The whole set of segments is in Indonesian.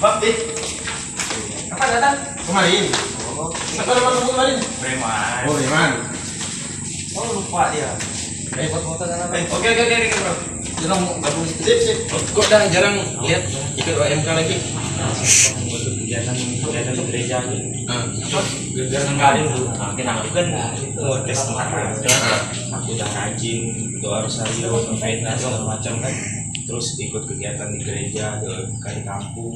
Bang, kapan datang? Kemarin. Oh, Apa nama kamu kemarin? preman. Oh, Iman. Oh, lupa dia. Foto-foto sana. Oke, bro. Jarang gabung. Sip. Kok dah jarang lihat ikut OMK lagi? Kegiatan di gereja aja. Gara-gara Kemarin tuh, makin aku kan mau tes kemarin. Aku udah rajin doa rosario, novena segala macam kan. Terus ikut kegiatan di gereja, di kampung.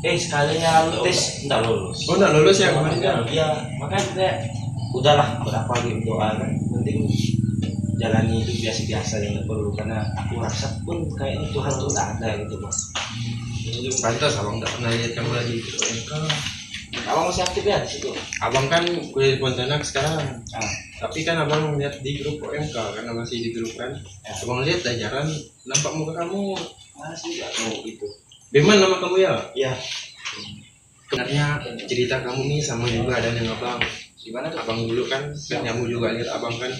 Sekalinya lalu tes, enggak lulus. Oh, enggak lulus ya kemarin ya? Iya, makanya kayak udahlah berapa gitu doa kan. Penting jalani itu biasa-biasa yang nggak perlu, karena aku rasa pun kayaknya Tuhan tuh nggak ada gitu Mas. Pantas abang enggak pernah lihat kamu lagi ikut OMK. Abang masih aktif ya di situ? Abang kan kuliah di Pontianak sekarang. Ah, Tapi kan abang lihat di grup OMK karena masih di grup kan. Abang lihat dah jarang nampak muka kamu. masih nggak tahu itu. Beman nama kamu ya? Iya. Sebenarnya cerita kamu nih sama juga ada yang abang. Gimana tuh? Abang dulu kan kamu juga lihat abang kan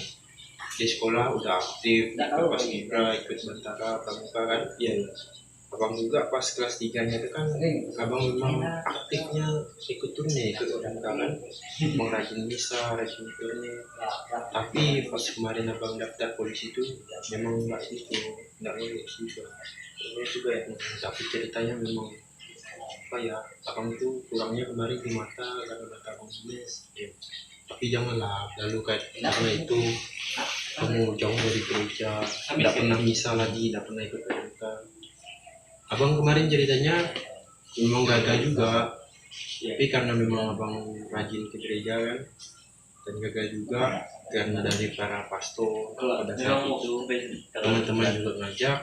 di sekolah udah aktif, pas Gibra ikut sementara pramuka kan. Iya. Abang juga pas kelas 3-nya itu kan abang memang aktifnya ikut turnya, ikut OMK kan. Abang rajin misa, rajin turnya. Tapi pas kemarin abang daftar polisi itu memang nggak lulus juga. Lulus juga ya. Tapi ceritanya memang apa ya, abang itu kurangnya kemarin di mata karena mata abang minus. Tapi janganlah lalu kayak karena itu kamu jauh dari gereja, tidak pernah misa lagi, tidak pernah ikut OMK. Abang kemarin ceritanya memang gagal juga, tapi karena memang abang rajin ke gereja kan, dan gagal juga karena dari para pastor pada saat itu teman-teman juga ngajak.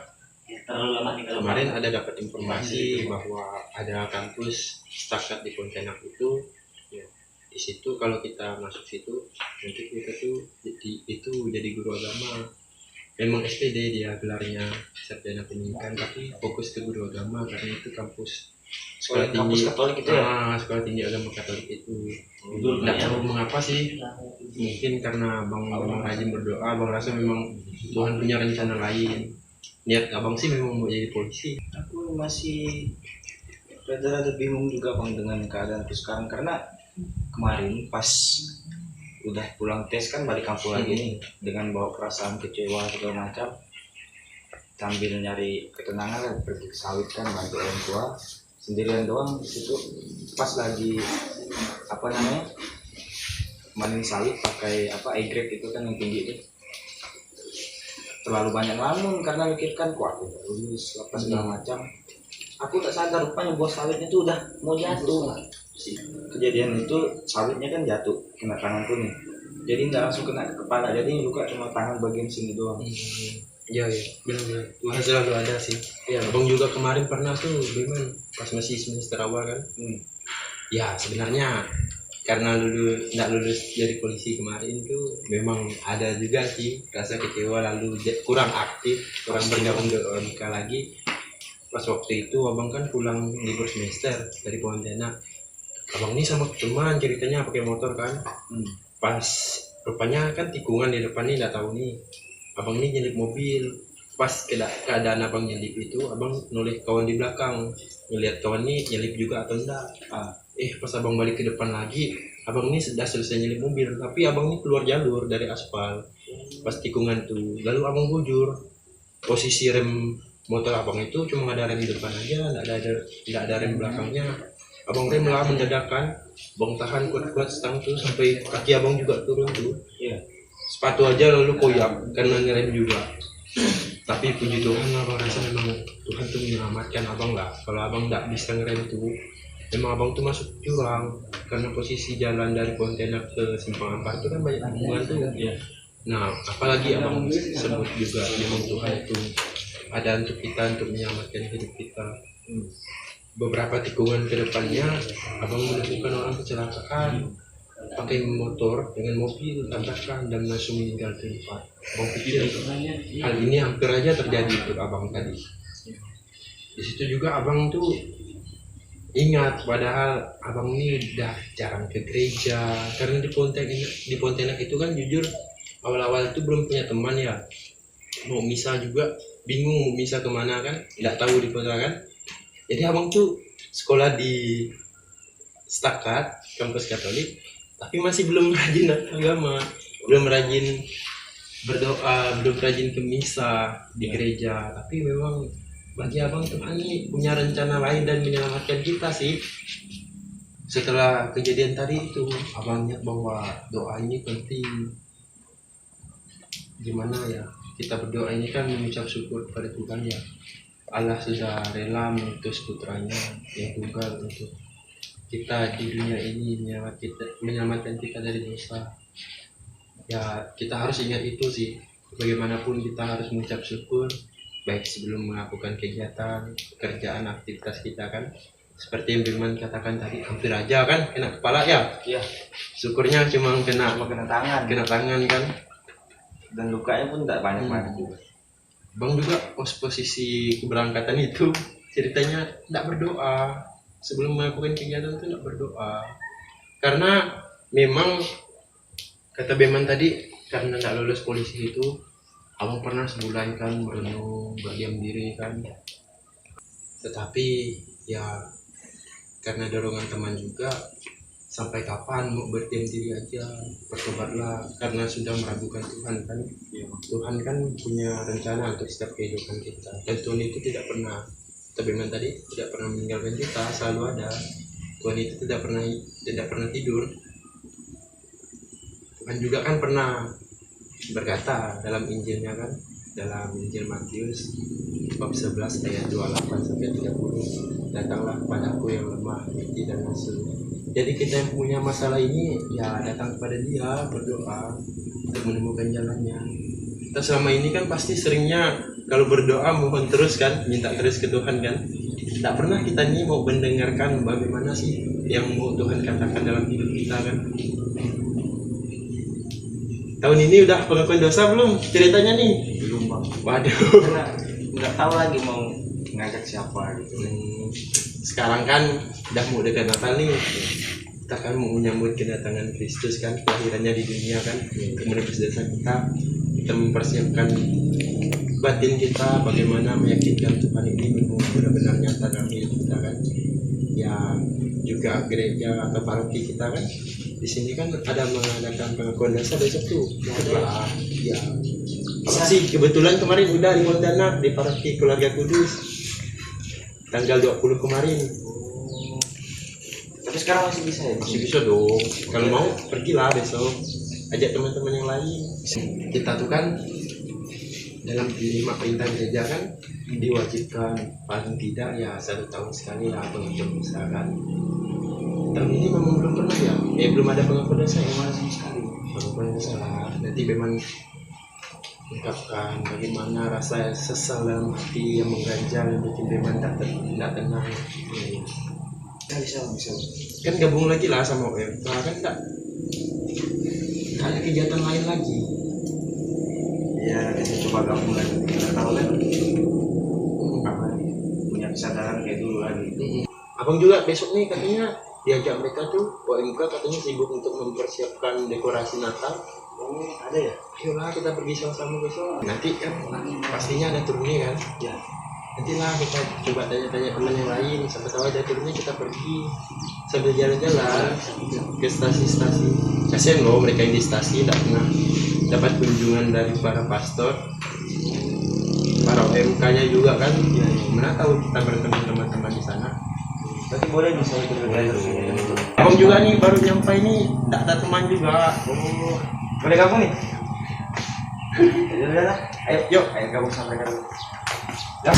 Kemarin ada dapat informasi bahwa ada kampus setakat di Pontianak itu. Ya, di situ kalau kita masuk situ nanti kita tuh itu jadi guru agama. Memang SPD dia gelarnya sarjana pendidikan, tapi fokus ke guru agama karena itu kampus sekolah tinggi Katolik itu ya. sekolah tinggi agama Katolik itu. Tidak tahu mengapa sih, mungkin karena abang rajin berdoa, abang rasa memang Tuhan punya rencana lain. Niat abang sih memang mau jadi polisi. Aku masih rada-rada bingung juga Bang dengan keadaanku sekarang, karena kemarin pas udah pulang tes kan balik kampung lagi nih dengan bawa perasaan kecewa segala macam, sambil nyari ketenangan lah, pergi ke sawit kan bantu orang tua, sendirian doang itu. Pas lagi apa namanya manin sawit pakai egrek itu kan yang tinggi itu, terlalu banyak lamun karena mikirkan kuat aku lulus apa segala macam. Aku tak sadar rupanya buah sawitnya itu udah mau jatuh. Kejadian itu sawitnya kan jatuh kena tanganku nih, jadi nggak langsung kena ke kepala, jadi luka cuma tangan bagian sini doang. Iya benar-benar Tuhan selalu ada sih. Ya abang juga kemarin pernah tuh Beman pas masih semester awal kan. Ya sebenarnya karena nggak lulus jadi polisi kemarin tuh memang ada juga sih rasa kecewa, lalu kurang aktif, kurang bergabung di OMK lagi. Pas waktu itu abang kan pulang libur semester dari Pontianak, abang ini sama teman ceritanya pakai motor kan. Pas rupanya kan tikungan di depan nih, nggak tahu nih abang ini nyelip mobil. Pas keadaan abang nyelip itu, abang noleh kawan di belakang ngeliat kawan ini nyelip juga atau enggak. Pas abang balik ke depan lagi, abang ini sudah selesai nyelip mobil, tapi abang ini keluar jalur dari aspal pas tikungan tuh. Lalu abang bujur, posisi rem motor abang itu cuma ada rem di depan aja, nggak ada rem belakangnya. Abang rem lah mendadak kan, abang tahan kuat-kuat stang tuh sampai kaki abang juga turun tuh. Sepatu aja lalu koyak karena ngerem juga. Tapi puji Tuhan abang rasa memang Tuhan tuh menyelamatkan abang lah. Kalau abang nggak bisa ngerem tuh, memang abang tuh masuk jurang karena posisi jalan dari Pontianak ke Simpang Ampar itu kan banyak tikungan tuh. Nah apalagi abang sebut juga memang Tuhan itu ada untuk kita, untuk menyelamatkan hidup kita. Beberapa tikungan ke depannya abang menemukan orang kecelakaan pakai motor dengan mobil, tabrakan dan langsung meninggal di tempat. Abang pikir hal ini hampir aja terjadi untuk abang tadi. Di situ juga abang tuh ingat, padahal abang ini udah jarang ke gereja karena di Pontianak itu kan jujur awal-awal itu belum punya teman ya. Mau misa juga bingung mau misa kemana kan, nggak tahu di Pontianak kan. Jadi abang tuh sekolah di Stakat kampus Katolik, tapi masih belum rajin agama, belum rajin berdoa, belum rajin ke misa di gereja. Tapi memang bagi abang Tuhan ini punya rencana lain dan menyelamatkan kita sih. Setelah kejadian tadi itu, abang lihat bahwa doa ini penting. Gimana ya, kita berdoa ini kan mengucap syukur kepada Tuhan ya. Allah sudah rela mengutus putranya yang tunggal untuk kita di dunia ini, menyelamatkan kita dari dosa. Ya, kita harus ingat itu sih. Bagaimanapun kita harus mengucap syukur, baik sebelum melakukan kegiatan, pekerjaan, aktivitas kita kan. Seperti yang Firman katakan tadi, hampir aja kan kena kepala ya. Iya. Syukurnya cuma kena Kena tangan kan. dan lukanya pun tidak banyak juga. Bang juga posisi keberangkatan itu ceritanya tidak berdoa. Sebelum melakukan kegiatan itu tidak berdoa. Karena memang kata Beman tadi, karena tidak lulus polisi itu, abang pernah sebulan kan merenung, berdiam diri kan. Tetapi ya karena dorongan teman juga, sampai kapan mau berdiam diri aja, bertobatlah karena sudah meragukan Tuhan kan. Ya, Tuhan kan punya rencana untuk setiap kehidupan kita, dan Tuhan itu tidak pernah, tapi memang tadi tidak pernah meninggalkan kita, selalu ada. Tuhan itu tidak pernah tidur. Tuhan juga kan pernah berkata dalam Injilnya kan, dalam Injil Matius bab 11 ayat 28 sampai 30, datanglah kepadaku yang lemah, letih dan lesu. Jadi kita yang punya masalah ini ya datang kepada Dia, berdoa untuk menemukan jalannya. Kita selama ini kan pasti seringnya kalau berdoa mohon terus kan, minta terus ke Tuhan kan. Tidak pernah kita nih mau mendengarkan bagaimana sih yang mau Tuhan katakan dalam hidup kita kan. Tahun ini udah pengakuan dosa belum ceritanya nih? Belum Bang. Waduh. Karena nggak tahu lagi mau ngajak siapa gitu. Sekarang kan udah mau dekat Natal nih, kita kan mau menyambut kedatangan Kristus kan, kelahirannya di dunia kan, untuk menebus dosa kita mempersiapkan batin kita bagaimana meyakinkan Tuhan ini benar-benar nyata dalam hidup kita kan. Ya juga gereja atau paroki kita kan di sini kan ada mengadakan pengakuan dosa besok tuh. Lah, ya. Apa sih kebetulan kemarin udah di Pontianak di paroki Keluarga Kudus tanggal 20 kemarin. Tapi sekarang masih bisa ya? Masih bisa dong. Kalau mau pergilah besok, ajak teman-teman yang lain. Kita tuh kan dalam 5 perintah gereja kan diwajibkan paling tidak ya 1 tahun sekali lah pengakuan dosa kan. Tahun ini memang belum pernah ya, belum ada pengakuan dosa yang sama sekali. Pengakuan dosa lah. Nanti memang ungkapkan bagaimana rasa sesal dalam hati yang mengganjal yang bikin Beman tidak tenang. Bisa. Kan gabung lagi lah sama OM. Kan tidak ada kegiatan lain lagi. Ya nanti saya coba gabung lagi. Kita tahu kan apa punya kesadaran kayak dulu lagi. Abang juga besok nih katanya diajak mereka tuh OMK katanya sibuk untuk mempersiapkan dekorasi Natal. Oh ada ya? Ayolah kita pergi sama-sama besok. Nanti kan pastinya ada turunnya kan. Ya. Nantilah kita coba tanya-tanya teman yang lain, sampai tahu ada turunnya kita pergi sambil jalan-jalan ke stasi-stasi. Kasian loh mereka yang di stasi tidak pernah dapat kunjungan dari para pastor, para OMK-nya juga kan. Ya, mana tahu kita bertemu teman-teman di sana. Tapi boleh bisa ikut bergabung. Abang juga nih baru nyampe nih, tidak ada teman juga. Oh, boleh gabung nih? Ya udah lah. Ayo gabung sama mereka dulu. Ya.